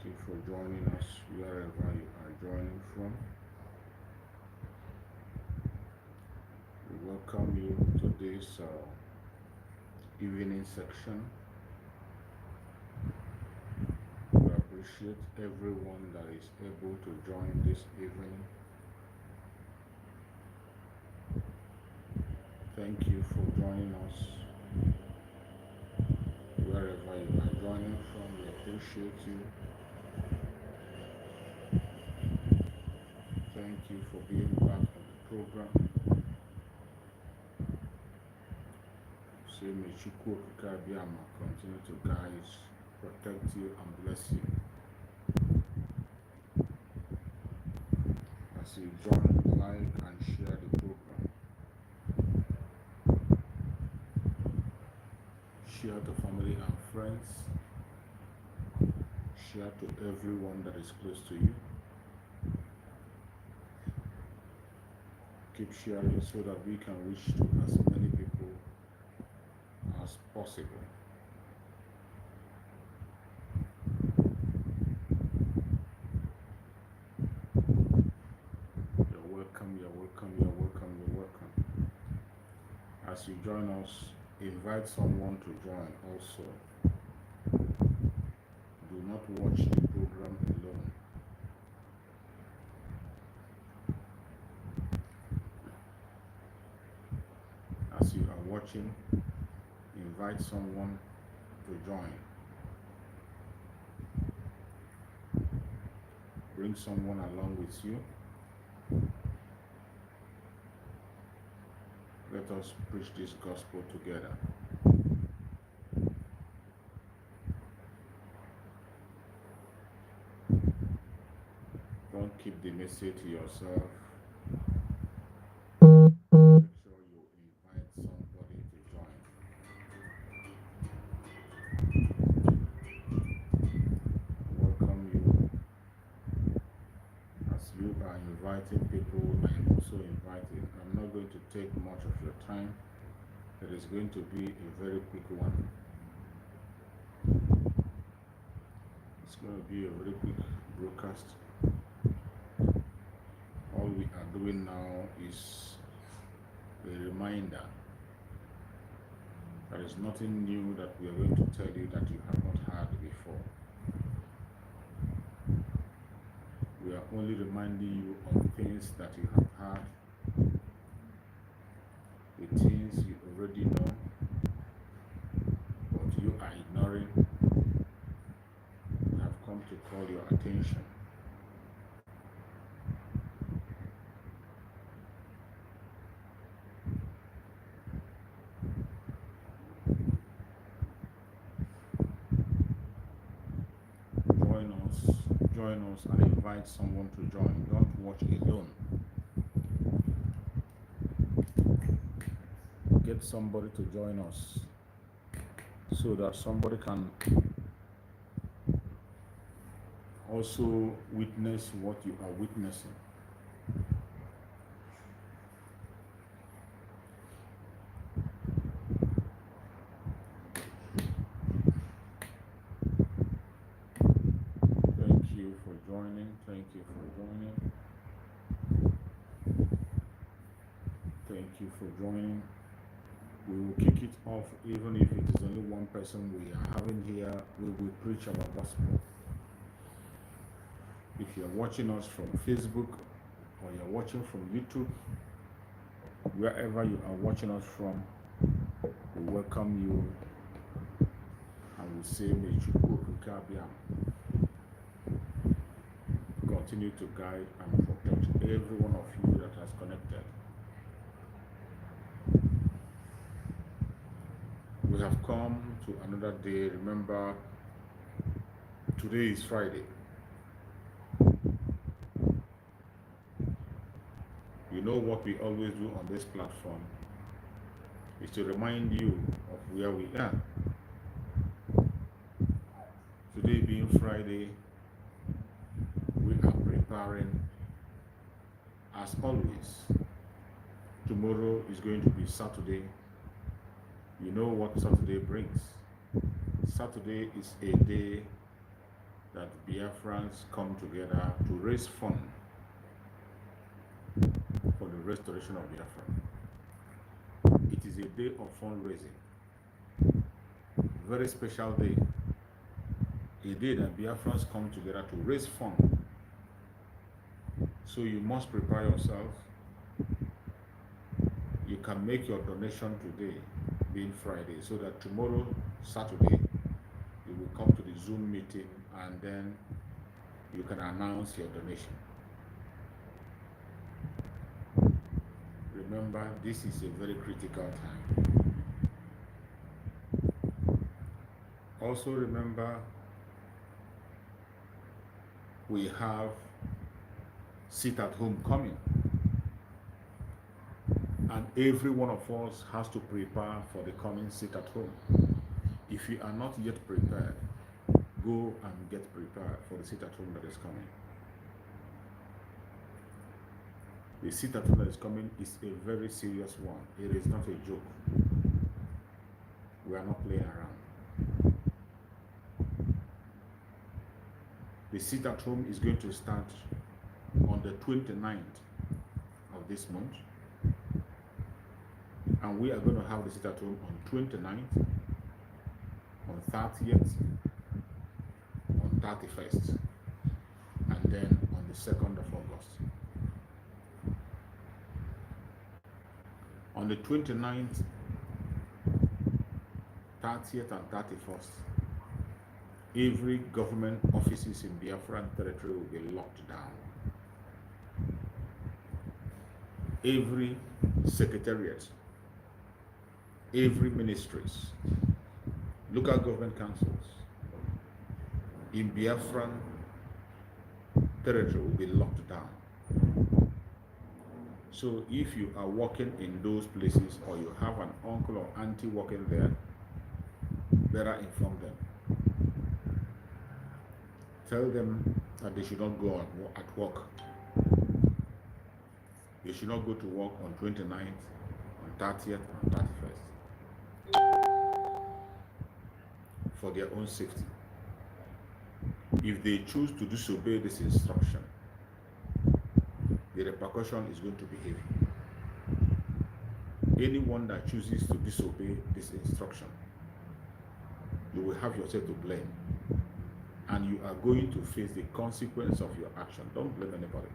you for joining us wherever you are joining from. We welcome you to this evening section. We appreciate everyone that is able to join this evening. Thank you for joining us wherever you are joining from. We appreciate you. Thank you for being part of the program. Say, may Njoku continue to guide, protect you, and bless you as you join, like, and share the program. Share to family and friends. Share to everyone that is close to you. Keep sharing so that we can reach to as many people as possible. You're welcome, you're welcome, you're welcome, you're welcome. As you join us, invite someone to join also. Do not watch the program alone. As you are watching, invite someone to join. Bring someone along with you. Let us preach this gospel together. Don't keep the message to yourself. Make sure you invite somebody to join. Welcome you. As you are inviting people, I am also inviting. I'm not going to take much of your time. It is going to be a very quick one. It's going to be a very quick broadcast. All we are doing now is a reminder. There is nothing new that we are going to tell you that you have not heard before. We are only reminding you of things that you have heard, the things you already know, but you are ignoring. We have come to call your attention. Join us and invite someone to join. Don't watch alone. Get somebody to join us so that somebody can also witness what you are witnessing. Thank you for joining. Thank you for joining. We will kick it off even if it is only one person we are having here. We will preach our gospel. If you're watching us from Facebook or you're watching from YouTube, wherever you are watching us from, we welcome you and we say, may Njoku continue to guide and protect every one of you that has connected. We have come to another day. Remember, today is Friday. You know what we always do on this platform is to remind you of where we are. Today being Friday, we are preparing as always. Tomorrow is going to be Saturday. You know what Saturday brings. Saturday is a day that Biafrans come together to raise funds for the restoration of Biafra. It is a day of fundraising, very special day, a day that Biafrans come together to raise funds. So you must prepare yourself. You can make your donation today, being Friday, so that tomorrow, Saturday, you will come to the Zoom meeting and then you can announce your donation. Remember, this is a very critical time. Also remember, we have sit at home coming, and every one of us has to prepare for the coming sit at home. If you are not yet prepared, go and get prepared for the sit at home that is coming. The sit at home that is coming is a very serious one. It is not a joke. We are not playing around. The sit at home is going to start on the 29th of this month, and we are going to have the sit at home on 29th, on 30th, on 31st, and then on the 2nd of August. On the 29th, 30th, and 31st, every government offices in Biafran territory will be locked down. Every secretariat, every ministries, local government councils in Biafran territory will be locked down. So if you are working in those places, or you have an uncle or auntie working there, better inform them. Tell them that they should not go at work. They should not go to work on 29th, on 30th, on 31st. For their own safety. If they choose to disobey this instruction, the repercussion is going to be heavy. Anyone that chooses to disobey this instruction, you will have yourself to blame, and you are going to face the consequence of your action. Don't blame anybody.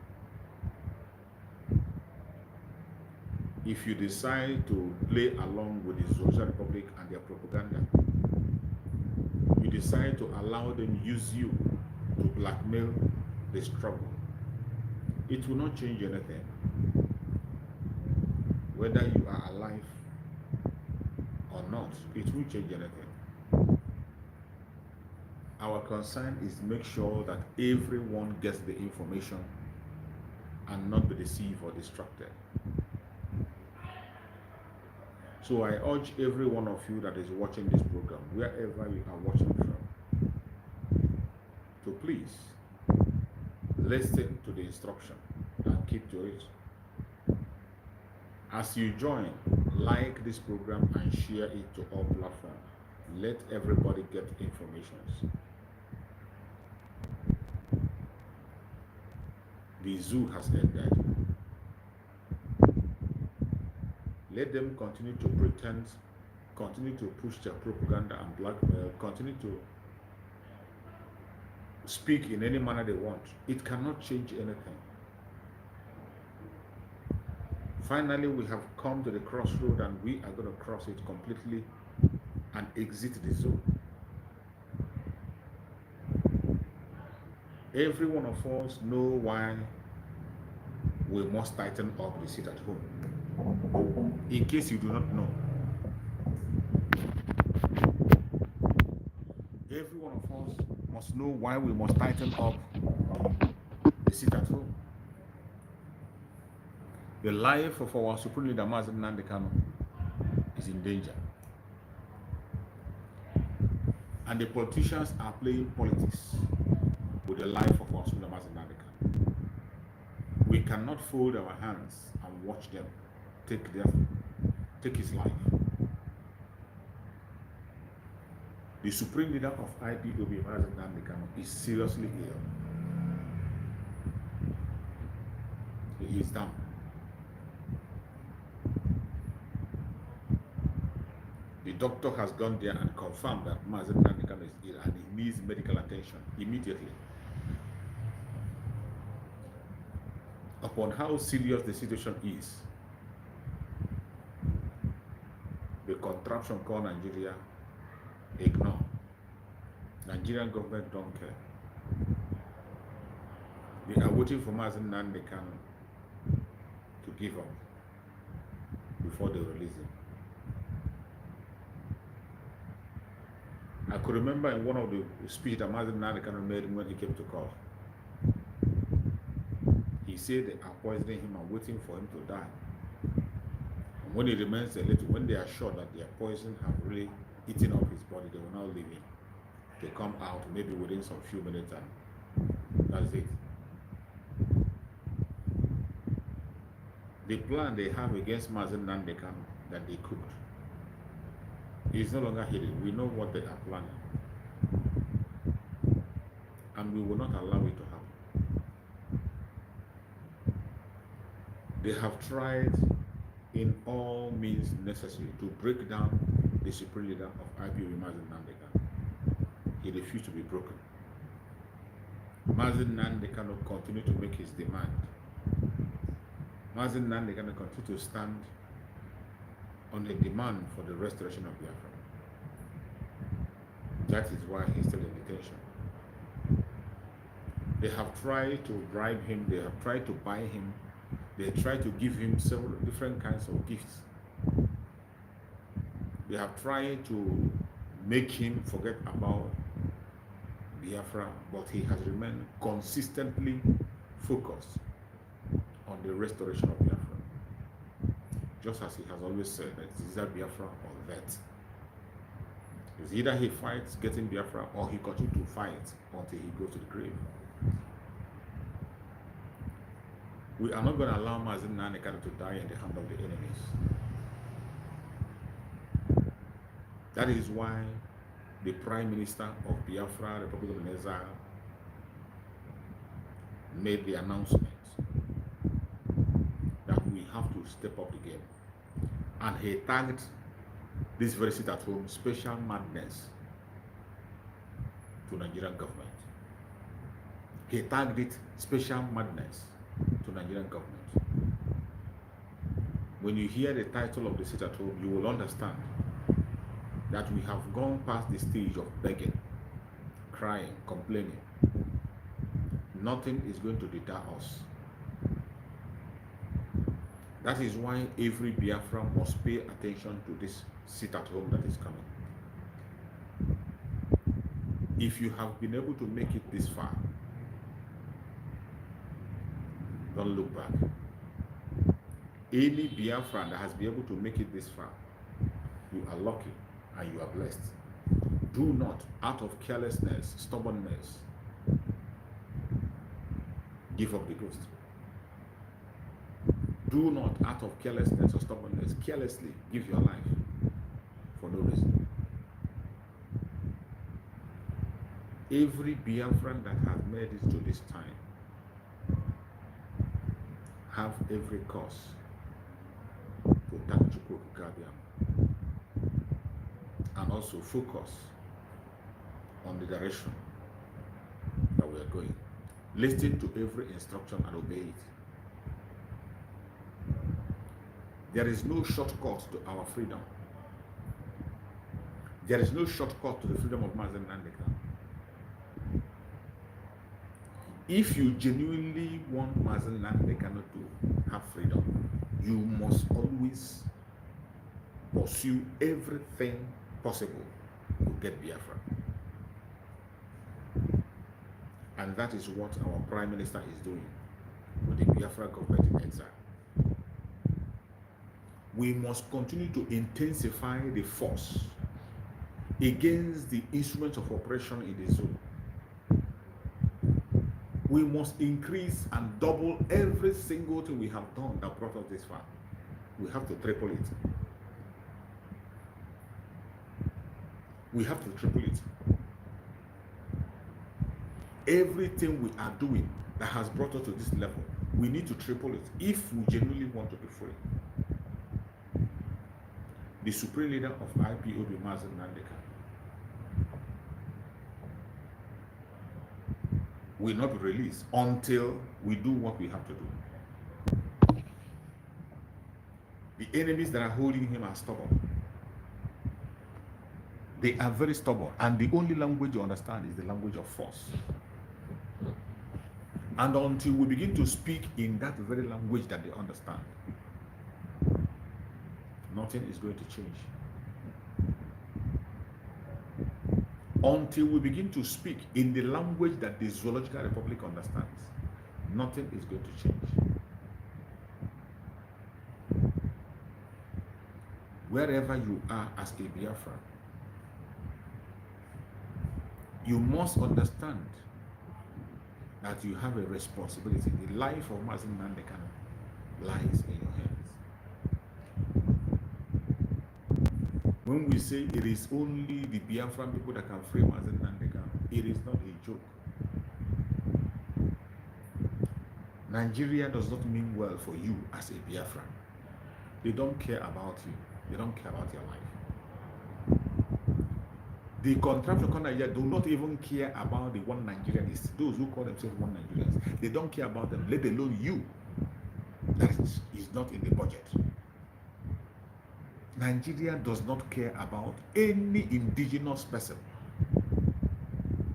If you decide to play along with the Social Republic and their propaganda, you decide to allow them use you to blackmail the struggle, it will not change anything. Whether you are alive or not, it won't change anything. Our concern is make sure that everyone gets the information and not be deceived or distracted. So I urge every one of you that is watching this program, wherever you are watching from, to please listen to the instruction and keep to it. As you join, like this program and share it to all platforms. Let everybody get information. The zoo has ended. Let them continue to pretend, continue to push their propaganda and blackmail, continue to speak in any manner they want. It cannot change anything. Finally, we have come to the crossroad, and we are going to cross it completely and exit the zone. Every one of us know why we must tighten up the sit at home. In case you do not know, every one of us must know why we must tighten up the sit at home. The life of our Supreme Leader Mazen Nnamdi Kanu is in danger. And the politicians are playing politics with the life of our Supreme Leader Mazen Nnamdi Kanu. We cannot fold our hands and watch them take his life. The supreme leader of IPOB, Mazen Namdekano, is seriously ill. He is down. The doctor has gone there and confirmed that Mazen Namdekano is ill and he needs medical attention immediately. Upon how serious the situation is, the contraption called Nigeria ignore. Nigerian government don't care. They are waiting for Mazen Namdekano to give up before they release him. I could remember in one of the speeches that Mazen Namdekano made when he came to court. He said they are poisoning him and waiting for him to die. And when he remains a little, when they are sure that their poison have really eaten up his body, they will now leave him. They come out maybe within some few minutes and that's it. The plan they have against Mazen Namdekano that they cooked is no longer hidden. We know what they are planning. And we will not allow it to happen. They have tried in all means necessary to break down the supreme leader of IPOB, Mazen Namdekano. He refused to be broken. Mazen Namdekano continued to make his demand. Mazen Namdekano continued to stand on the demand for the restoration of Biafra. That is why he's still in detention. They have tried to bribe him, they have tried to buy him, they tried to give him several different kinds of gifts. They have tried to make him forget about Biafra, but he has remained consistently focused on the restoration of Biafra. Just as he has always said, that it's either Biafra or that. It's either he fights getting Biafra or he continues to fight until he goes to the grave. We are not going to allow Mazen Namdekano to die in the hand of the enemies. That is why the Prime Minister of Biafra, Republic of Exile, made the announcement that we have to step up the game. And he tagged this very sit at home special madness to Nigerian government. He tagged it special madness to Nigerian government. When you hear the title of the sit at home, you will understand that we have gone past the stage of begging, crying, complaining. Nothing is going to deter us. That is why every Biafran must pay attention to this sit at home that is coming. If you have been able to make it this far, don't look back. Any Biafran that has been able to make it this far, you are lucky and you are blessed. Do not, out of carelessness, stubbornness, give up the ghost. Do not, out of carelessness or stubbornness, carelessly give your life for no reason. Every Biafran that has made it to this time have every cause to thank Njoku and also focus on the direction that we are going. Listen to every instruction and obey it. There is no shortcut to our freedom. There is no shortcut to the freedom of Mazen Namdekano. If you genuinely want Mazen Namdekano to have freedom, you must always pursue everything possible to get Biafra. And that is what our Prime Minister is doing with the Biafra government in exile. We must continue to intensify the force against the instruments of oppression in the zone. We must increase and double every single thing we have done that brought us this far. We have to triple it. We have to triple it. Everything we are doing that has brought us to this level, we need to triple it if we genuinely want to be free. The supreme leader of IPOB, Mazen Nandeka, will not be released until we do what we have to do. The enemies that are holding him are stubborn. They are very stubborn, and the only language you understand is the language of force. And until we begin to speak in that very language that they understand, nothing is going to change. Until we begin to speak in the language that the Zoological Republic understands, nothing is going to change. Wherever you are as a Biafra, you must understand that you have a responsibility. The life of Mazen Nandeka lies in your hands. When we say it is only the Biafran people that can free Mazen Nandeka, it is not a joke. Nigeria does not mean well for you as a Biafran. They don't care about you. They don't care about your life. The contractor Nigeria do not even care about the one Nigerianists, those who call themselves one Nigerians. They don't care about them, let alone you. That is not in the budget. Nigeria does not care about any indigenous person,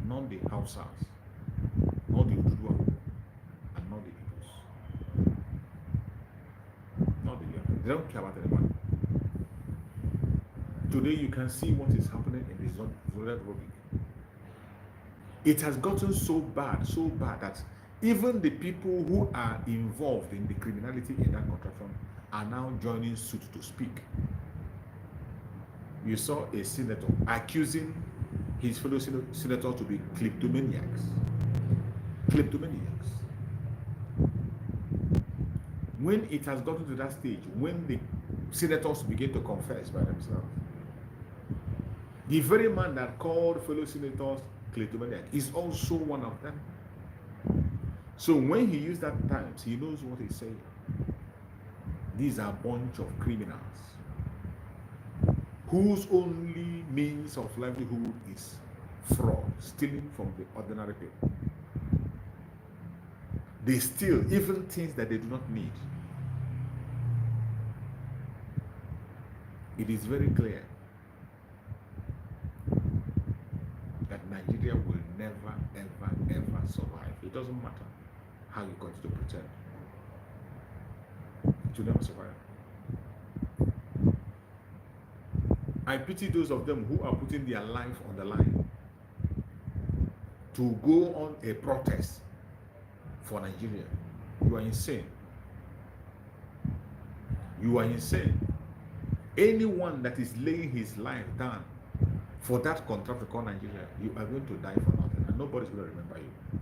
not the Hausas, not the Ududua, and not the Igbos. Not the Biafra. They don't care about anyone. Today you can see what is happening in the Zoological Republic. It has gotten so bad that even the people who are involved in the criminality in that contraction are now joining suit to speak. You saw a senator accusing his fellow senator to be kleptomaniacs. Kleptomaniacs. When it has gotten to that stage, when the senators begin to confess by themselves, the very man that called fellow senators kleptomaniac is also one of them. So when he used that times, he knows what he's saying. These are a bunch of criminals whose only means of livelihood is fraud, stealing from the ordinary people. They steal even things that they do not need. It is very clear that Nigeria will never, ever survive. It doesn't matter how you continue to pretend. It will never survive. I pity those of them who are putting their life on the line to go on a protest for Nigeria. You are insane. You are insane. Anyone that is laying his life down for that contract called Nigeria, you are going to die for nothing, and nobody's going to remember you.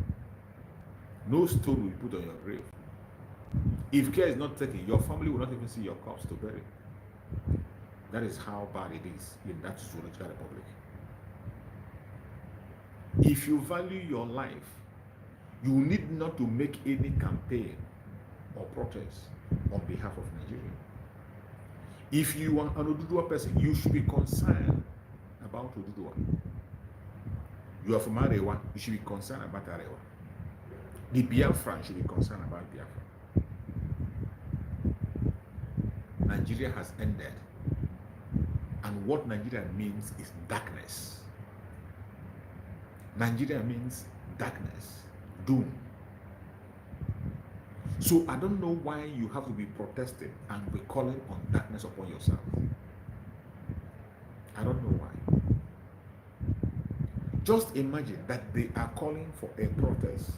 No stone will be put on your grave. If care is not taken, your family will not even see your corpse to bury. That is how bad it is in that Zoological Republic. If you value your life, you need not to make any campaign or protest on behalf of Nigeria. If you are an Ududua person, you should be concerned about Ududua. You are from Arewa, you should be concerned about Arewa. The Biafran should be concerned about Biafra. Nigeria has ended. And what Nigeria means is darkness. Nigeria means darkness, doom. So I don't know why you have to be protesting and be calling on darkness upon yourself. I don't know why. Just imagine that they are calling for a protest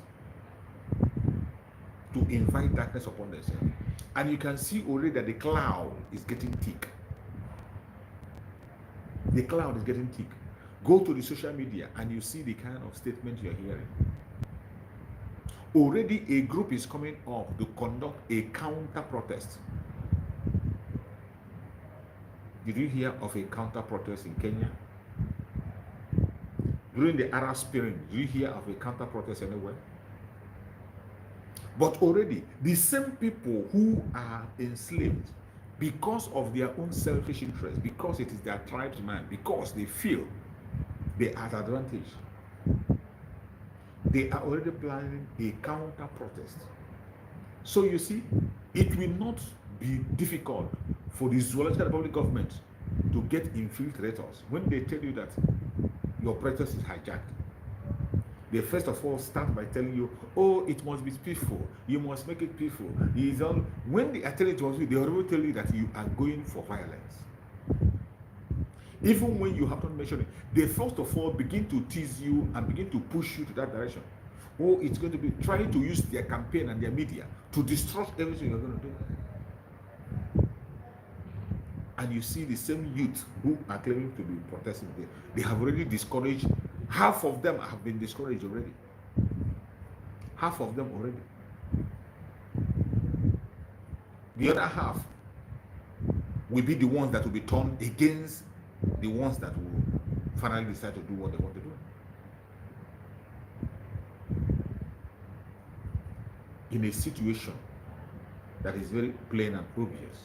to invite darkness upon themselves. And you can see already that the cloud is getting thick. The cloud is getting thick. Go to the social media and you see the kind of statement you're hearing. Already a group is coming up to conduct a counter protest. Did you hear of a counter protest in Kenya? During the Arab Spring, do you hear of a counter protest anywhere? But already, the same people who are enslaved because of their own selfish interest, because it is their tribesman, because they feel they are at advantage, they are already planning a counter protest. So you see, it will not be difficult for the Zoological Republic government to get infiltrators when they tell you that your protest is hijacked. They first of all start by telling you, oh, it must be peaceful. You must make it peaceful. When they are telling you, they already tell you that you are going for violence. Even when you have not mentioned it, they first of all begin to tease you and begin to push you to that direction. Oh, it's going to be trying to use their campaign and their media to distrust everything you're going to do. And you see the same youth who are claiming to be protesting there, they have already discouraged. Half of them have been discouraged already. Half of them already. The other half will be the ones that will be turned against the ones that will finally decide to do what they want to do. In a situation that is very plain and obvious,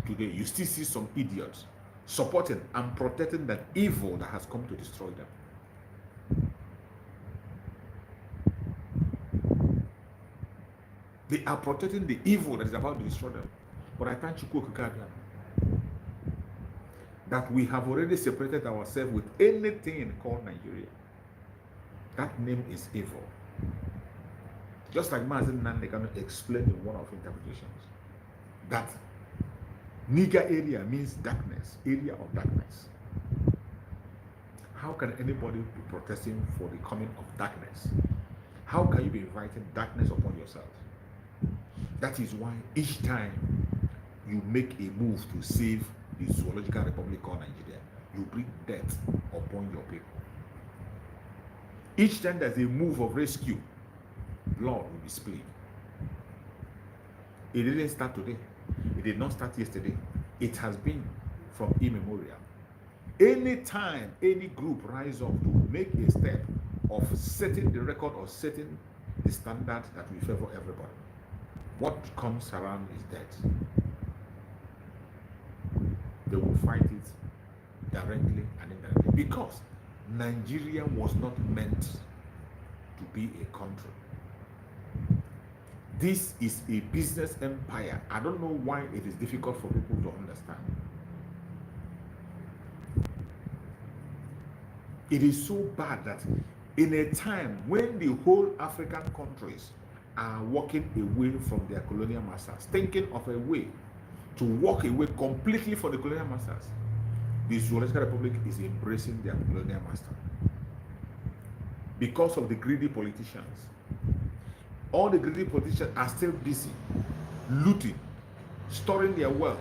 today you still see some idiots supporting and protecting that evil that has come to destroy them. They are protecting the evil that is about to destroy them. But I thank you that we have already separated ourselves with anything called Nigeria. That name is evil. Just like Mazen Nande can explain in one of interpretations that Niger area means darkness, area of darkness. How can anybody be protesting for the coming of darkness? How can you be inviting darkness upon yourself? That is why each time you make a move to save the Zoological Republic of Nigeria, you bring death upon your people. Each time there's a move of rescue, blood will be spilled. It didn't start today. It did not start yesterday. It has been from immemorial. Anytime any group rise up to make a step of setting the record or setting the standard that will favor everybody, what comes around is death. They will fight it directly and indirectly because Nigeria was not meant to be a country. This is a business empire. I don't know why it is difficult for people to understand. It is so bad that in a time when the whole African countries are walking away from their colonial masters, thinking of a way to walk away completely from the colonial masters, the Zoological Republic is embracing their colonial master. Because of the greedy politicians, all the greedy politicians are still busy looting, storing their wealth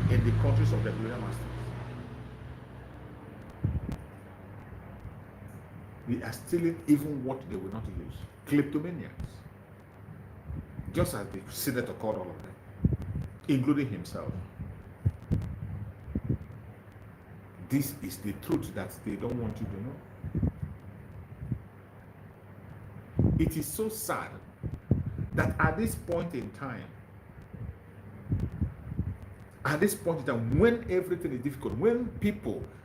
in the countries of their colonial masters. They are stealing even what they will not use. Kleptomaniacs. Just as the senator called all of them, including himself. This is the truth that they don't want you to know. It is so sad that at this point in time, when everything is difficult, when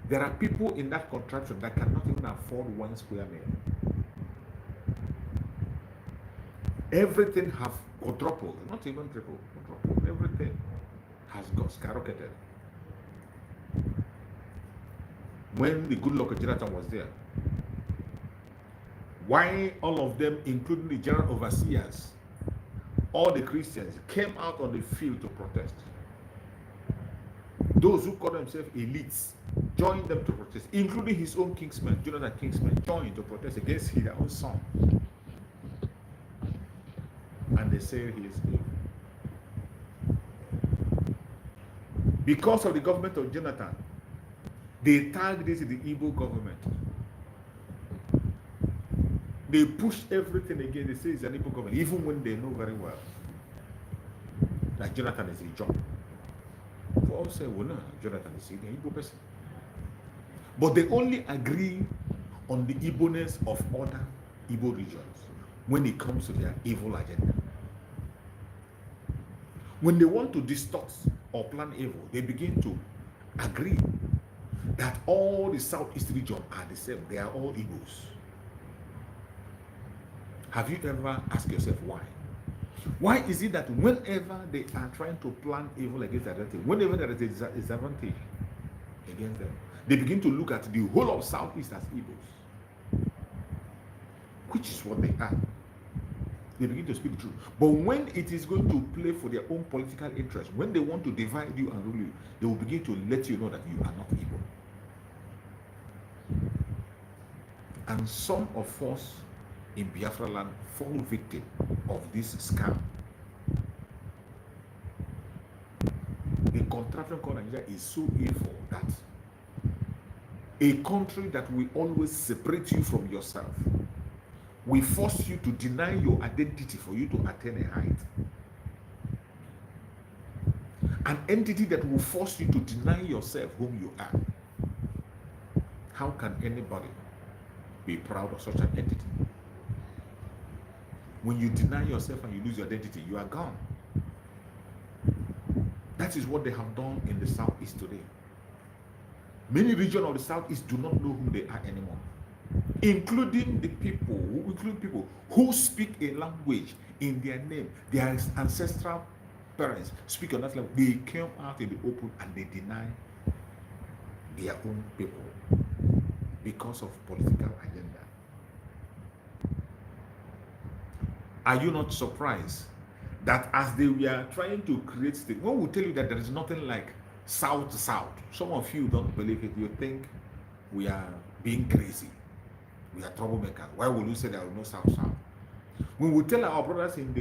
there are people in that contraption that cannot even afford 1 square meal. Everything have quadrupled, not even tripled, quadrupled. Everything has got skyrocketed. When the good Lord Jonathan was there, why all of them, including the general overseers, all the Christians, came out on the field to protest? Those who call themselves elites joined them to protest, including his own kingsman, Jonathan Kingsman, joined to protest against their own son. And they say he is evil. Because of the government of Jonathan, they tagged this the evil government. They push everything again. They say it's an evil government, even when they know very well that Jonathan is a job. For all say, well, no, Jonathan is an evil person. But they only agree on the Igbo-ness of other Igbo regions when it comes to their evil agenda. When they want to distort or plan evil, they begin to agree that all the Southeast region are the same. They are all Igbos. Have you ever asked yourself why? Why is it that whenever they are trying to plan evil against their relative, whenever there is a disadvantage against them, they begin to look at the whole of Southeast as Igbos, which is what they are. They begin to speak the truth. But when it is going to play for their own political interest, when they want to divide you and rule you, they will begin to let you know that you are not Igbo. And some of us in Biafra land fall victim of this scam. The contraption called Nigeria is so evil that a country that will always separate you from yourself, will force you to deny your identity for you to attain a height. An entity that will force you to deny yourself whom you are. How can anybody be proud of such an entity? When you deny yourself and you lose your identity, you are gone. That is what they have done in the Southeast today. Many regions of the Southeast do not know who they are anymore, including people who speak a language in their name. Their ancestral parents speak on that language. They came out in the open and they deny their own people because of political agenda. Are you not surprised that as they were trying to create state, one will tell you that there is nothing like South to South. Some of you don't believe it. You think we are being crazy. We are troublemakers. Why will you say there are no South South? When we tell our brothers in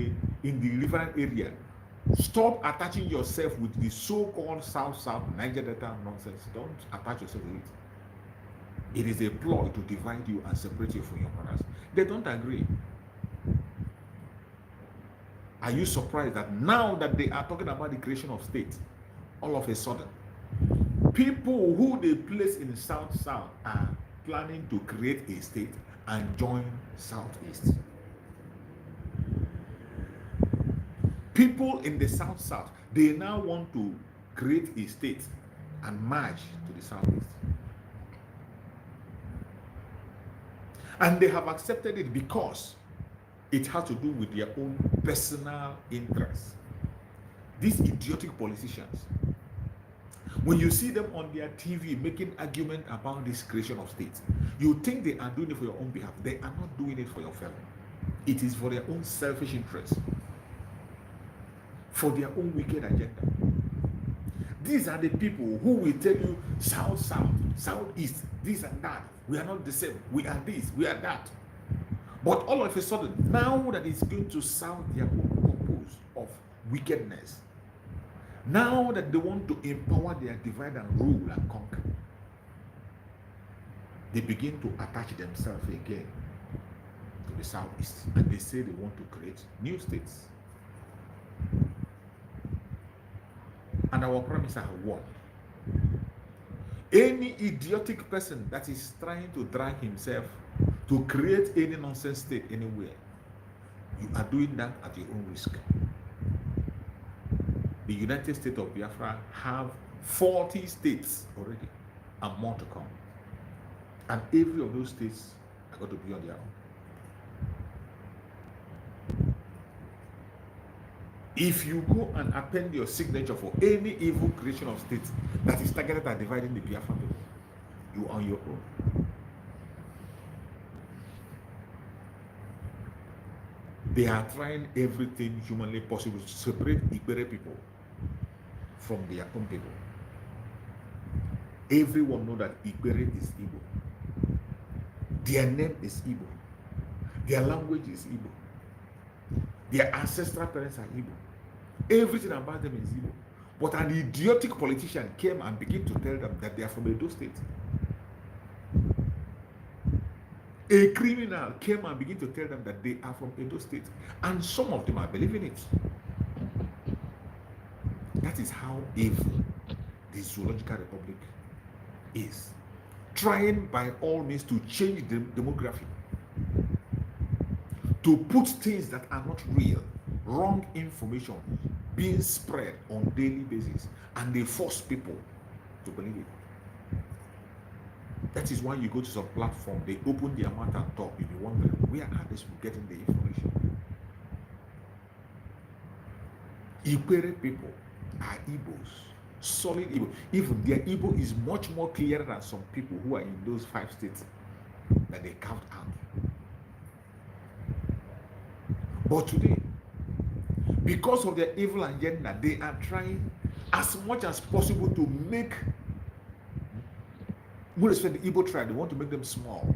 the river area, stop attaching yourself with the so-called South South Niger Delta nonsense. Don't attach yourself with it. It is a ploy to divide you and separate you from your brothers. They don't agree. Are you surprised that now that they are talking about the creation of states, all of a sudden, people who they place in South South are planning to create a state and join Southeast? People in the South South, they now want to create a state and merge to the Southeast. And they have accepted it because it has to do with their own personal interests. These idiotic politicians, when you see them on their TV making argument about this creation of states, you think they are doing it for your own behalf. They are not doing it for your fellow. It is for their own selfish interests, for their own wicked agenda. These are the people who will tell you South, South, Southeast, this and that. We are not the same. We are this, we are that. But all of a sudden, now that it's going to serve their own purpose of wickedness, now that they want to empower their divide and rule and conquer, they begin to attach themselves again to the Southeast, and they say they want to create new states. And our promise are one. Any idiotic person that is trying to drag himself to create any nonsense state anywhere, you are doing that at your own risk. The United States of Biafra have 40 states already and more to come. And every of those states are going to be on their own. If you go and append your signature for any evil creation of states that is targeted at dividing the Biafran people, you are on your own. They are trying everything humanly possible to separate Ikpere people from their own people. Everyone knows that Ikpere is Igbo. Their name is Igbo. Their language is Igbo. Their ancestral parents are Igbo. Everything about them is Igbo. But an idiotic politician came and began to tell them that they are from Edo State. A criminal came and began to tell them that they are from Edo State. And some of them are believing it. That is how evil the Zoological Republic is. trying by all means to change the demography, to put things that are not real, wrong information being spread on daily basis, and they force people to believe it. That is why you go to some platform, they open their mouth and talk, you'll be wondering, where are these people getting the information? Ikwere people are Igbos, solid Igbo. Even their Igbo is much more clearer than some people who are in those 5 states that they carved out. But today, because of their evil agenda, they are trying as much as possible to make, with respect to the Igbo tribe, they want to make them small.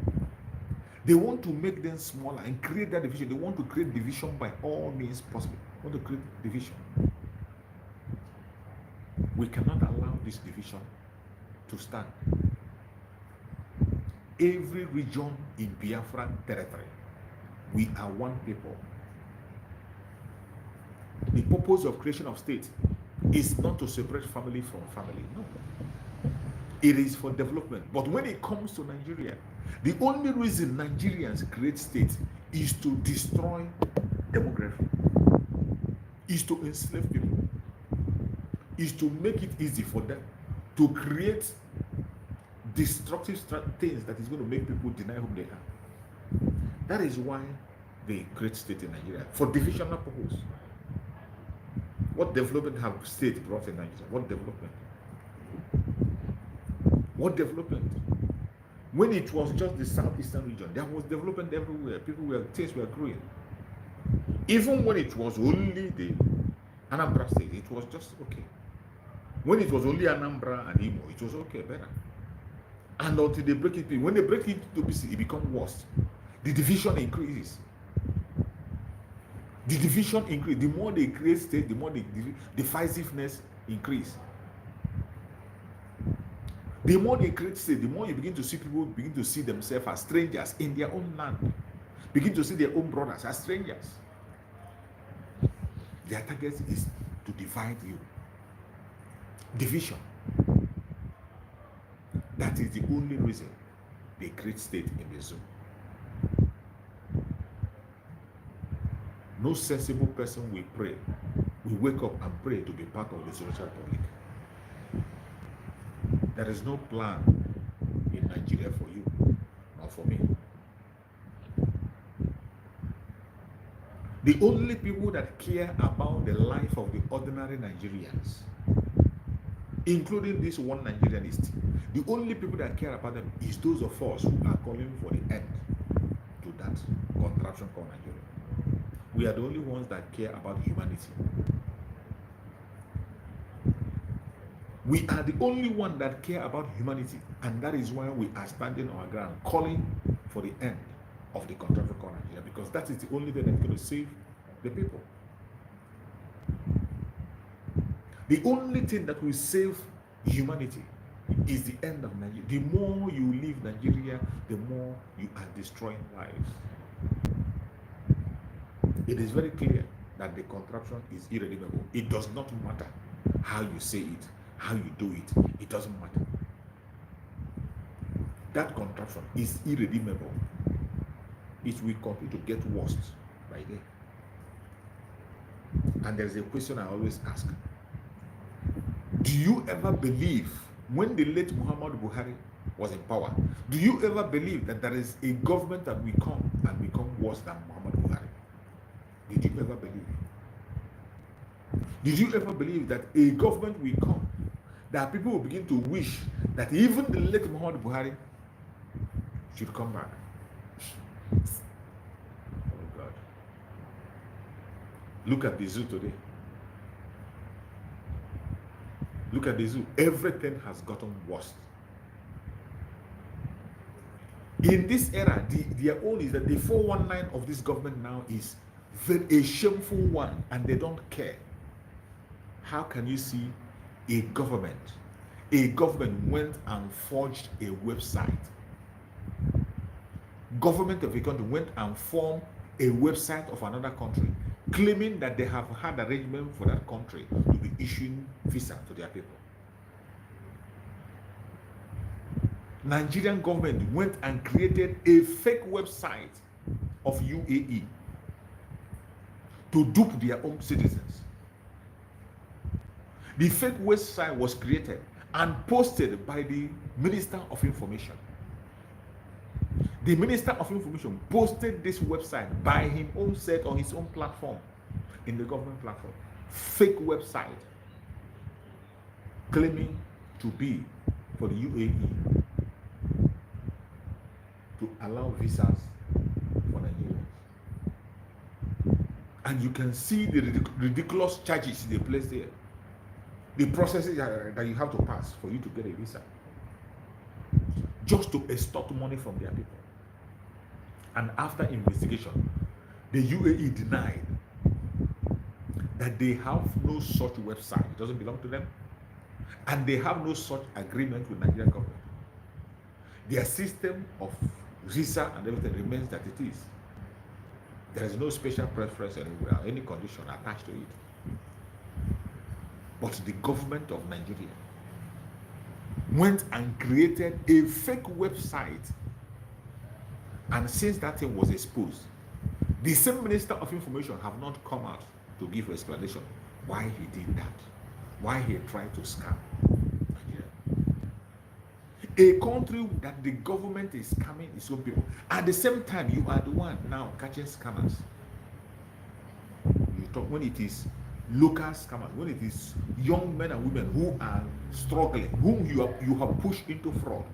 They want to make them smaller and create that division. They want to create division by all means possible. They want to create division. We cannot allow this division to stand. Every region in Biafran territory, we are one people. The purpose of creation of state is not to separate family from family. No. It is for development. But when it comes to Nigeria, the only reason Nigerians create state is to destroy demography, is to enslave people, is to make it easy for them to create destructive things that is going to make people deny who they are. That is why they create state in Nigeria, for divisional purpose. What development have state brought in Nigeria? What development? What development? When it was just the southeastern region, there was development everywhere. Things were growing. Even when it was only the Anambra state, it was just okay. When it was only Anambra and Imo, it was okay, better. And until they break it, when they break it to pieces, it becomes worse. The division increases. The division increases. The more they create state, the more the divisiveness increases. The more they create state, the more you begin to see people begin to see themselves as strangers in their own land. Begin to see their own brothers as strangers. Their target is to divide you. Division. That is the only reason they create state in the zoo. No sensible person will pray, will wake up and pray to be part of the social republic. There is no plan in Nigeria for you, not for me. The only people that care about the life of the ordinary Nigerians, including this one Nigerianist, the only people that care about them is those of us who are calling for the end to that contraption called Nigeria. We are the only ones that care about humanity. We are the only one that care about humanity, and that is why we are standing on our ground, calling for the end of the contraption called Nigeria, because that is the only thing that's going to save the people. The only thing that will save humanity is the end of Nigeria. The more you leave Nigeria, the more you are destroying lives. It is very clear that the contraption is irredeemable. It does not matter how you say it, how you do it. It doesn't matter. That contraption is irredeemable. It will continue to get worse by day. And there's a question I always ask. Do you ever believe, when the late Muhammad Buhari was in power, do you ever believe that there is a government that will come and become worse than Muhammad Buhari? Did you ever believe? Did you ever believe that a government will come, that people will begin to wish that even the late Muhammad Buhari should come back? Oh God. Look at the zoo today. Look at the zoo. Everything has gotten worse. In this era, their own is that the 419 of this government now is a shameful one, and they don't care. How can you see a government went and forged a website? Government of a country went and formed a website of another country, claiming that they have had arrangement for that country to be issuing visa to their people. Nigerian government went and created a fake website of UAE to dupe their own citizens. The fake website was created and posted by the Minister of Information. The Minister of Information posted this website by his own set on his own platform, in the government platform. Fake website claiming to be for the UAE to allow visas for Nigerians. And you can see the ridiculous charges they place there. The processes that you have to pass for you to get a visa, just to extort money from their people. And after investigation, the UAE denied that they have no such website. It doesn't belong to them. And they have no such agreement with Nigerian government. Their system of visa and everything remains that it is. There is no special preference anywhere, any condition attached to it. But the government of Nigeria went and created a fake website. And since that thing was exposed, the same Minister of Information have not come out to give explanation why he did that, why he tried to scam Nigeria. A country that the government is scamming its own people. At the same time, you are the one now catching scammers. You talk when it is local scammers, when it is young men and women who are struggling, whom you have pushed into fraud.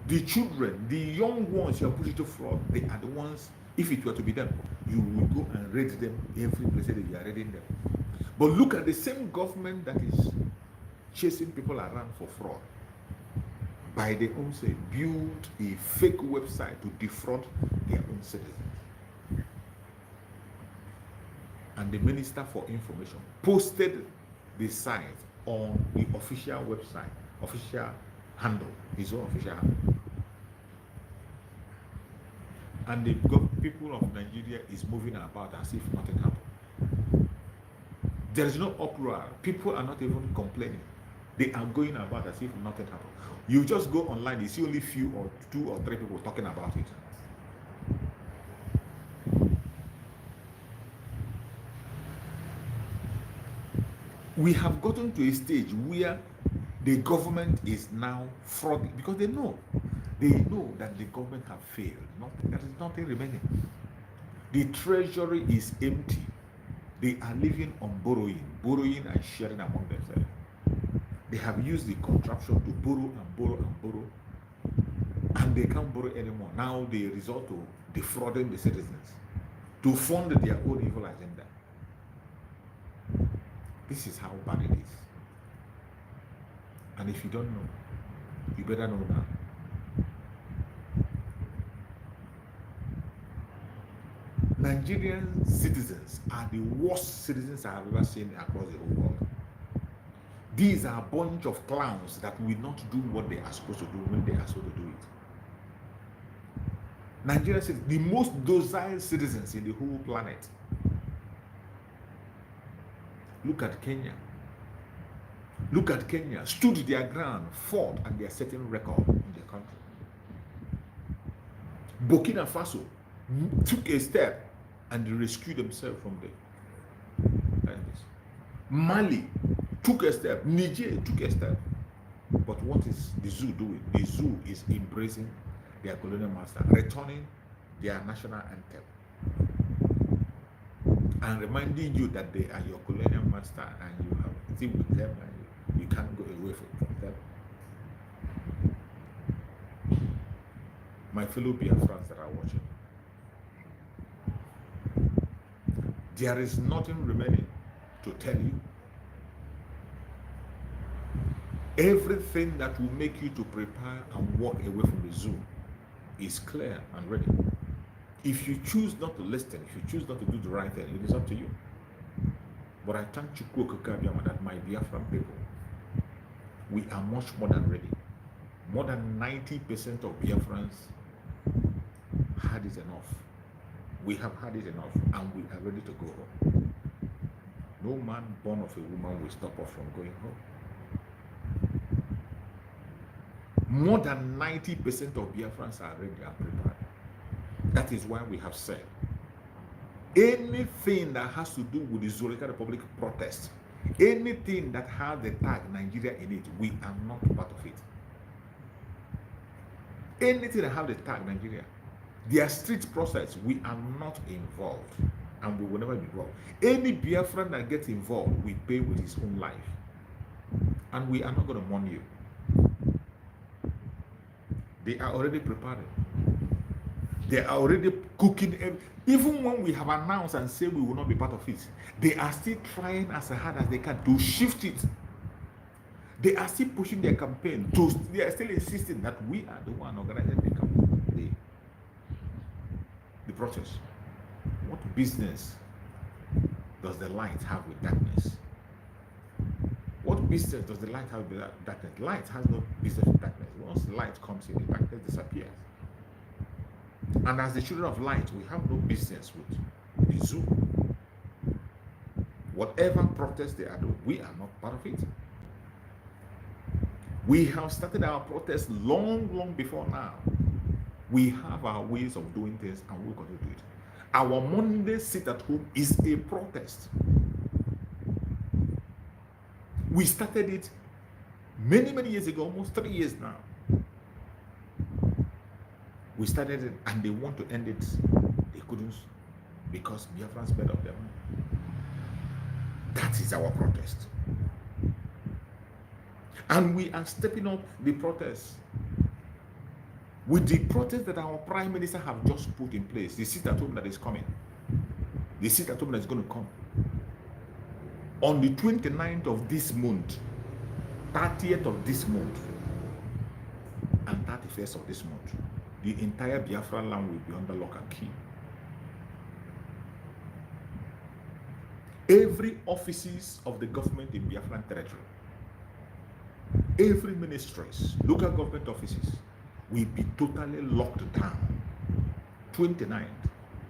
The children, the young ones you have pushed into fraud, they are the ones, if it were to be them, you will go and raid them every place that you are raiding them. But look at the same government that is chasing people around for fraud. By their own say, build a fake website to defraud their own citizens. And the Minister for Information posted the site on the official website, official handle, his own official handle. And the people of Nigeria is moving about as if nothing happened. There is no uproar. People are not even complaining. They are going about as if nothing happened. You just go online, you see only few or 2 or 3 people talking about it. We have gotten to a stage where the government is now frauding because they know that the government have failed. There is nothing remaining. The treasury is empty. They are living on borrowing and sharing among themselves. They have used the contraption to borrow and borrow and borrow, and they can't borrow anymore. Now they resort to defrauding the citizens to fund their own evil agenda. This is how bad it is. And if you don't know, you better know now. Nigerian citizens are the worst citizens I have ever seen across the whole world. These are a bunch of clowns that will not do what they are supposed to do when they are supposed to do it. Nigerian citizens, the most docile citizens in the whole planet. Look at Kenya. Look at Kenya. Stood their ground, fought, and they are setting record in the country. Burkina Faso took a step and rescued themselves from the enemies. Mali took a step. Niger took a step. But what is the zoo doing? The zoo is embracing their colonial master, returning their national anthem, and reminding you that they are your colonial master and you have to deal with them and you can't go away from them. My fellow Biafrans that are watching, there is nothing remaining to tell you. Everything that will make you to prepare and walk away from the zoo is clear and ready. If you choose not to listen, if you choose not to do the right thing, it is up to you. But I thank you, that my Biafran people, we are much more than ready. More than 90% of Biafrans had it enough. We have had it enough, and we are ready to go home. No man born of a woman will stop us from going home. More than 90% of Biafrans are ready and prepared. That is why we have said anything that has to do with the Zululand Republic protest, anything that has the tag Nigeria in it, we are not part of it. Anything that have the tag Nigeria, their street process, we are not involved, and we will never be involved. Any Biafran that gets involved, we pay with his own life, and we are not going to mourn you. They are already preparing. They are already cooking. Even when we have announced and say we will not be part of it, they are still trying as hard as they can to shift it. They are still pushing their campaign. They are still insisting that we are the one organizing the campaign, the protest. What business does the light have with darkness? What business does the light have with darkness? Light has no business with darkness. Once the light comes in, the darkness disappears. And as the children of light, we have no business with the zoo. Whatever protest they are doing, we are not part of it. We have started our protest long before now. We have our ways of doing things and we're going to do it. Our Monday sit at home is a protest. We started it many years ago, almost 3 years now. We started it and they want to end it. They couldn't because Biafrans made up their mind. That is our protest. And we are stepping up the protest with the protest that our Prime Minister have just put in place. The sit at home that is coming. The sit at home that is going to come. On the 29th of this month, 30th of this month, and 31st of this month, the entire Biafra land will be under lock and key. Every offices of the government in Biafran territory, every ministries, local government offices will be totally locked down. 29th,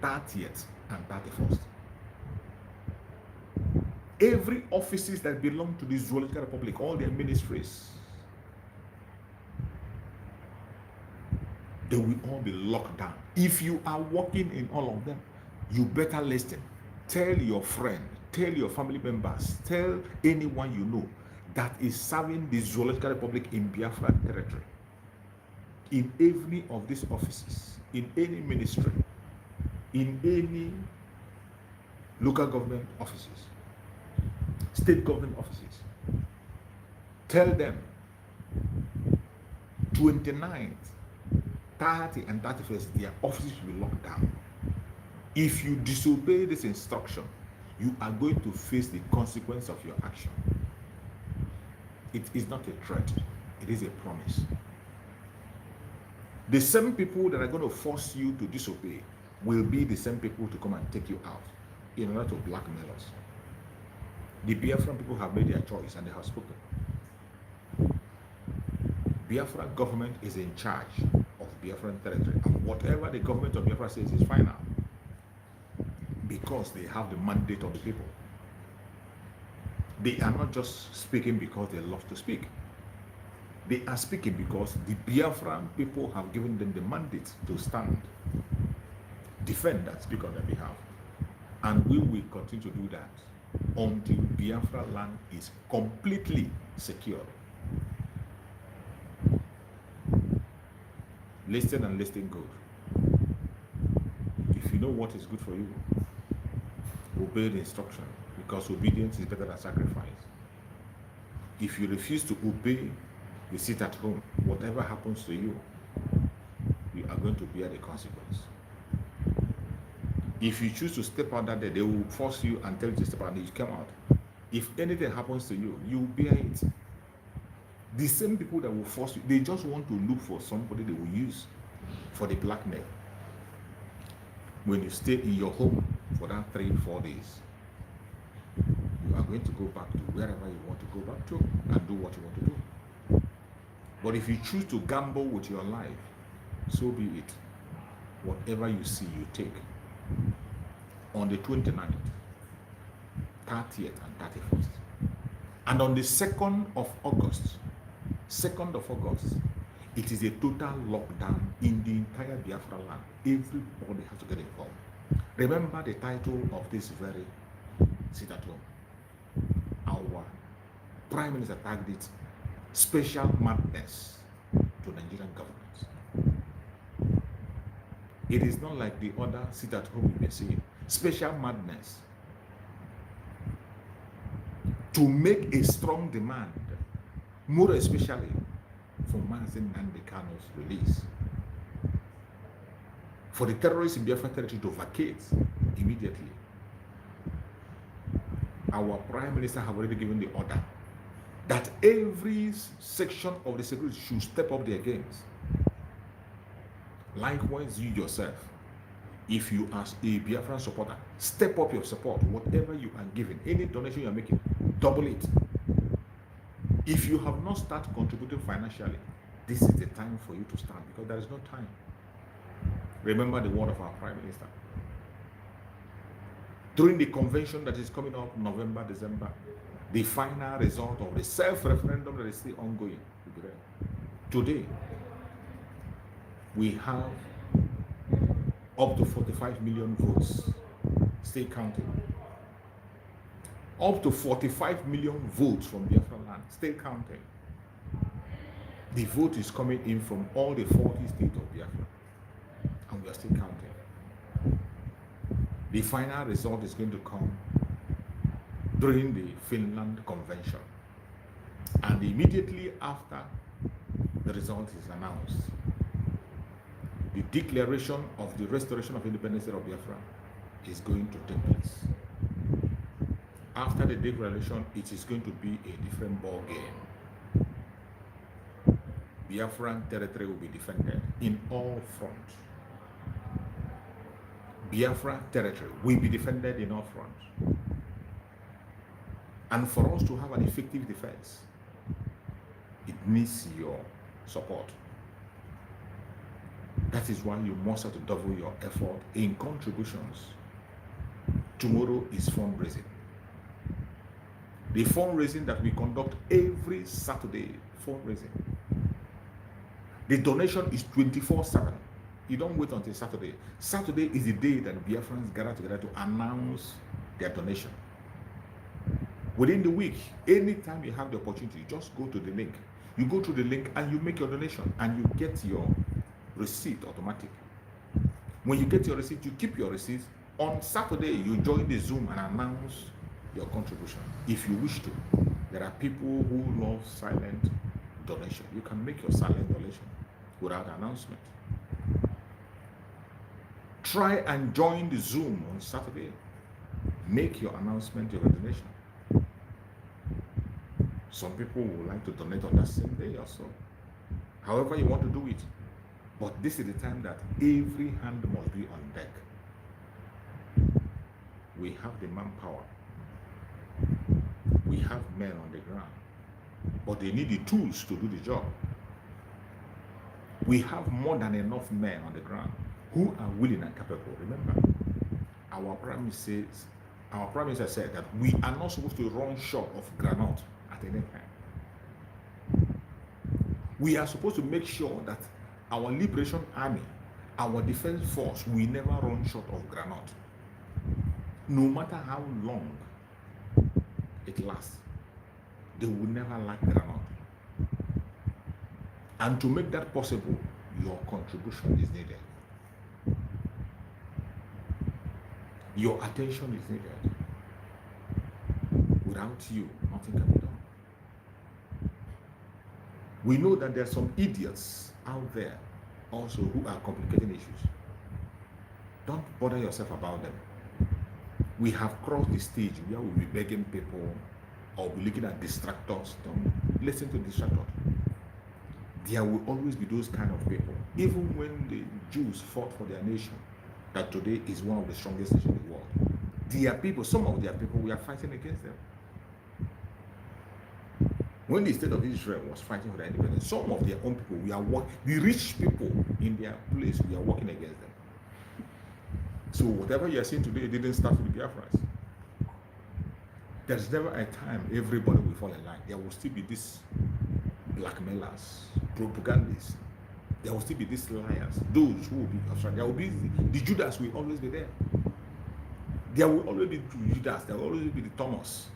30th, and 31st. Every offices that belong to the Zululand Republic, all their ministries, they will all be locked down. If you are working in all of them, you better listen. Tell your friend, tell your family members, tell anyone you know that is serving the Zululand Republic in Biafra territory. In any of these offices, in any ministry, in any local government offices, state government offices, tell them 29th, 30 and 31st, their offices will be locked down. If you disobey this instruction, you are going to face the consequence of your action. It is not a threat, it is a promise. The same people that are going to force you to disobey will be the same people to come and take you out in order to blackmail us. The Biafran people have made their choice and they have spoken. Biafra government is in charge of Biafran territory, and whatever the government of Biafra says is final because they have the mandate of the people. They are not just speaking because they love to speak. They are speaking because the Biafran people have given them the mandate to stand, defend and speak on their behalf. And we will continue to do that until Biafra land is completely secure. Listen and listen good. If you know what is good for you, obey the instruction, because obedience is better than sacrifice. If you refuse to obey, you sit at home. Whatever happens to you, you are going to bear the consequence. If you choose to step out that day, they will force you and tell you to step out and you come out. If anything happens to you, you will bear it. The same people that will force you, they just want to look for somebody they will use for the blackmail. When you stay in your home for that 3-4 days, you are going to go back to wherever you want to go back to and do what you want to do. But if you choose to gamble with your life, so be it. Whatever you see, you take. On the 29th, 30th, and 31st. And on the 2nd of August, It is a total lockdown in the entire Biafra land. Everybody has to get involved. Remember the title of this very sit at home. Our Prime Minister tagged it special madness to Nigerian government. It is not like the other sit at home we may see. Special madness to make a strong demand, more especially for Mazin Nandekano's release. For the terrorists in Biafra territory to vacate immediately. Our Prime Minister have already given the order that every section of the security should step up their games. Likewise, you yourself, if you are a Biafran supporter, step up your support. Whatever you are giving, any donation you are making, double it. If you have not started contributing financially, this is the time for you to start, because there is no time. Remember the word of our Prime Minister. During the convention that is coming up November, December, the final result of the self-referendum that is still ongoing will be there. Today, we have up to 45 million votes still counting. Up to 45 million votes from Biafra land still counting. The vote is coming in from all the 40 states of Biafra, and we are still counting. The final result is going to come during the Finland Convention, and immediately after the result is announced, the declaration of the restoration of independence of Biafra is going to take place. After the declaration, it is going to be a different ball game. Biafran territory will be defended in all fronts. Biafra territory will be defended in all fronts. And for us to have an effective defense, it needs your support. That is why you must have to double your effort in contributions. Tomorrow is fundraising. The fundraising that we conduct every Saturday, fundraising. The donation is 24/7. You don't wait until Saturday. Saturday is the day that Biafrans gather together to announce their donation. Within the week, anytime you have the opportunity, just go to the link. You go to the link and you make your donation, and you get your receipt automatically. When you get your receipt, you keep your receipt. On Saturday, you join the Zoom and announce your contribution. If you wish to, there are people who love silent donation. You can make your silent donation without announcement. Try and join the Zoom on Saturday. Make your announcement, your donation. Some people would like to donate on that same day or so. However you want to do it. But this is the time that every hand must be on deck. We have the manpower. We have men on the ground. But they need the tools to do the job. We have more than enough men on the ground who are willing and capable. Remember, our Prime Minister said that we are not supposed to run short of granite at any time. We are supposed to make sure that our liberation army, our defense force, will never run short of granite. No matter how long it lasts, they will never lack granite. And to make that possible, your contribution is needed. Your attention is needed. Without you, nothing can be done. We know that there are some idiots out there also who are complicating issues. Don't bother yourself about them. We have crossed the stage where we'll be begging people or be looking at distractors. Don't listen to distractors. There will always be those kind of people. Even when the Jews fought for their nation, that today is one of the strongest nations in the world. There are people, some of their people, we are fighting against them. When the state of Israel was fighting for their independence, some of their own people, the rich people in their place, we are working against them. So whatever you are seeing today, it didn't start with the Biafrans. There's never a time everybody will fall in line. There will still be these blackmailers, propagandists, There will still be these liars, those who will be obstructed. There will be the Judas will always be there. There will always be Judas, there will always be the Thomas.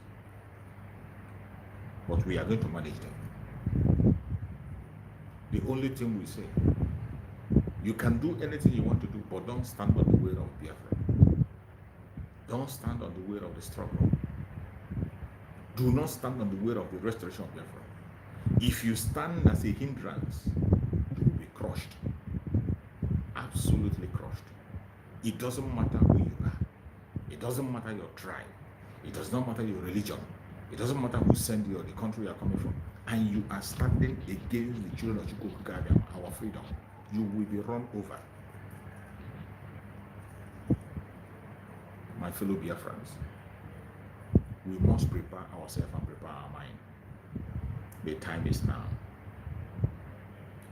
But we are going to manage them. The only thing we say, you can do anything you want to do, but don't stand on the way of Biafra. Don't stand on the way of the struggle. Do not stand on the way of the restoration of Biafra. If you stand as a hindrance, you will be crushed. Absolutely crushed. It doesn't matter who you are. It doesn't matter your tribe. It does not matter your religion. It doesn't matter who sent you or the country you are coming from. And you are standing against the children of Njoku, our freedom. You will be run over. My fellow Biafrans, we must prepare ourselves and prepare our mind. The time is now.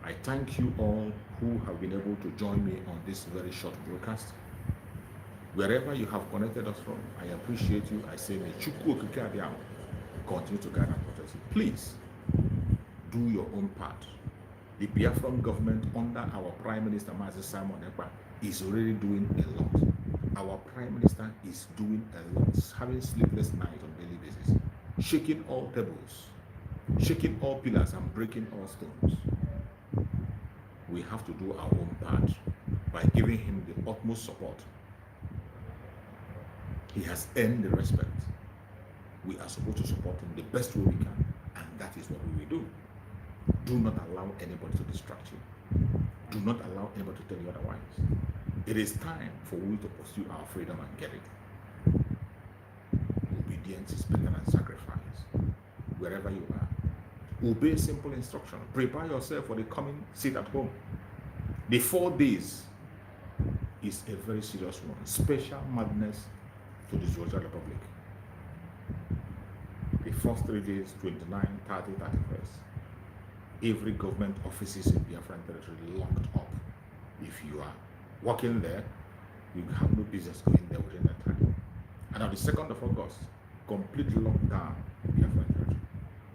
I thank you all who have been able to join me on this very short broadcast. Wherever you have connected us from, I appreciate you. I say, may Chukwu Okike Abiam continue to guide and protect you. Please do your own part. The Biafran government under our Prime Minister, Mazi Simon Ekpa, is already doing a lot. Our Prime Minister is doing a lot, having sleepless nights on a daily basis, shaking all tables, shaking all pillars and breaking all stones. We have to do our own part by giving him the utmost support. He has earned the respect. We are supposed to support him the best way we can, and that is what we will do. Do not allow anybody to distract you. Do not allow anybody to tell you otherwise. It is time for we to pursue our freedom and get it. Obedience is better than sacrifice. Wherever you are, obey simple instruction. Prepare yourself for the coming sit at home. The 4 days is a very serious one. Special madness to the Georgia Republic. The first 3 days, 29, 30, 31st, every government offices in Biafran territory locked up. If you are working there, you have no business going there within that time. And on the 2nd of August, complete lockdown in Biafran territory.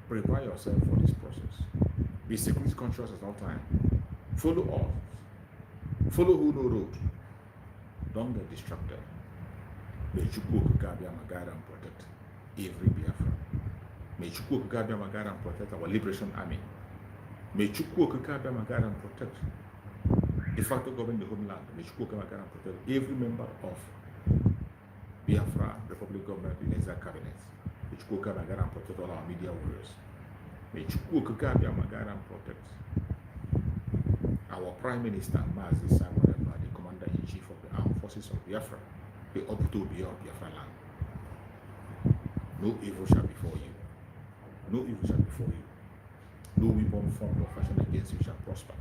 Prepare yourself for this process. Be security conscious at all time. Follow us. Follow who know road. Don't get distracted. May Chukwu Okike Abiam guide and protect every Biafra. May Chukwu Okike Abiam guide and protect our liberation army. May Chukwu Okike Abiam guide and protect de facto government the homeland. May Chukwu Okike Abiam protect every member of Biafra Republic government in exile cabinet. May Chukwu Okike Abiam guide and protect all our media warriors. May Chukwu Okike Abiam guide and protect our Prime Minister, Mazi Simon Ekpa, the Commander-in-Chief of the Armed Forces of Biafra, the Obutobi of Biafra land. No evil shall befall you. No evil shall befall you. No weapon formed or fashioned against you shall prosper.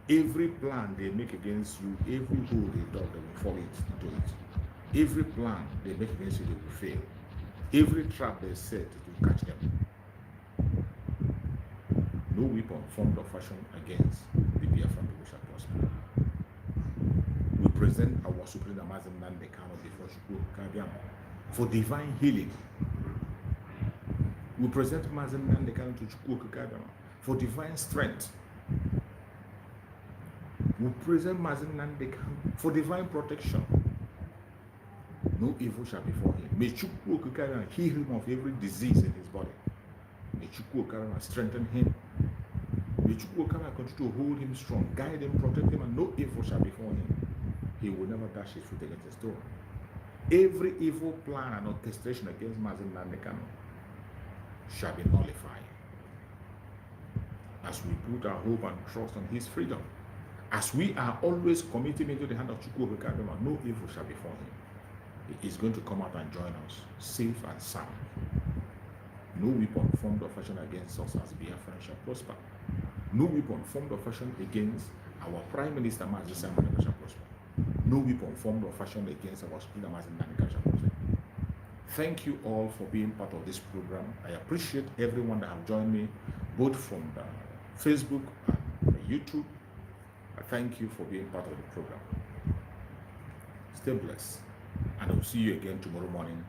Every plan they make against you, every hole they dug, they will fall into it. Every plan they make against you, they will fail. Every trap they set, it will catch them. No weapon formed or fashioned against the Biafran people shall prosper. We present our Supreme Amazon Nandekano before Chukwu Okike Abiam for divine healing. We present Amazon Nandekano to Chukwu Okike Abiam for divine strength. We present Amazon Nandekano for divine protection. No evil shall befall him. May Chukwu Okike Abiam heal him of every disease in his body. May Chukwu Okike Abiam strengthen him. May Chukwu Okike Abiam continue to hold him strong, guide him, protect him, and no evil shall befall him. He will never dash his foot against a stone. Every evil plan and orchestration against Mazen Nandekano shall be nullified. As we put our hope and trust on his freedom, as we are always committing into the hand of Chukwu Okike Abiam, no evil shall befall him. He is going to come out and join us, safe and sound. No weapon formed or fashioned against us as Biafran shall prosper. No weapon formed or fashioned against our Prime Minister, Mazi Simon Ekpa, shall prosper. No weapon formed or fashioned against our Supreme Mazi Nandekano shall prosper. Thank you all for being part of this program. I appreciate everyone that have joined me, both from the Facebook and the YouTube. I thank you for being part of the program. Stay blessed, and I will see you again tomorrow morning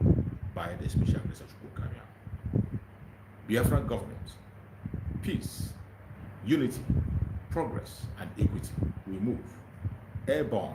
by the special grace of Chukwu Okike Abiam. Biafra government, peace, unity, progress, and equity. We move airborne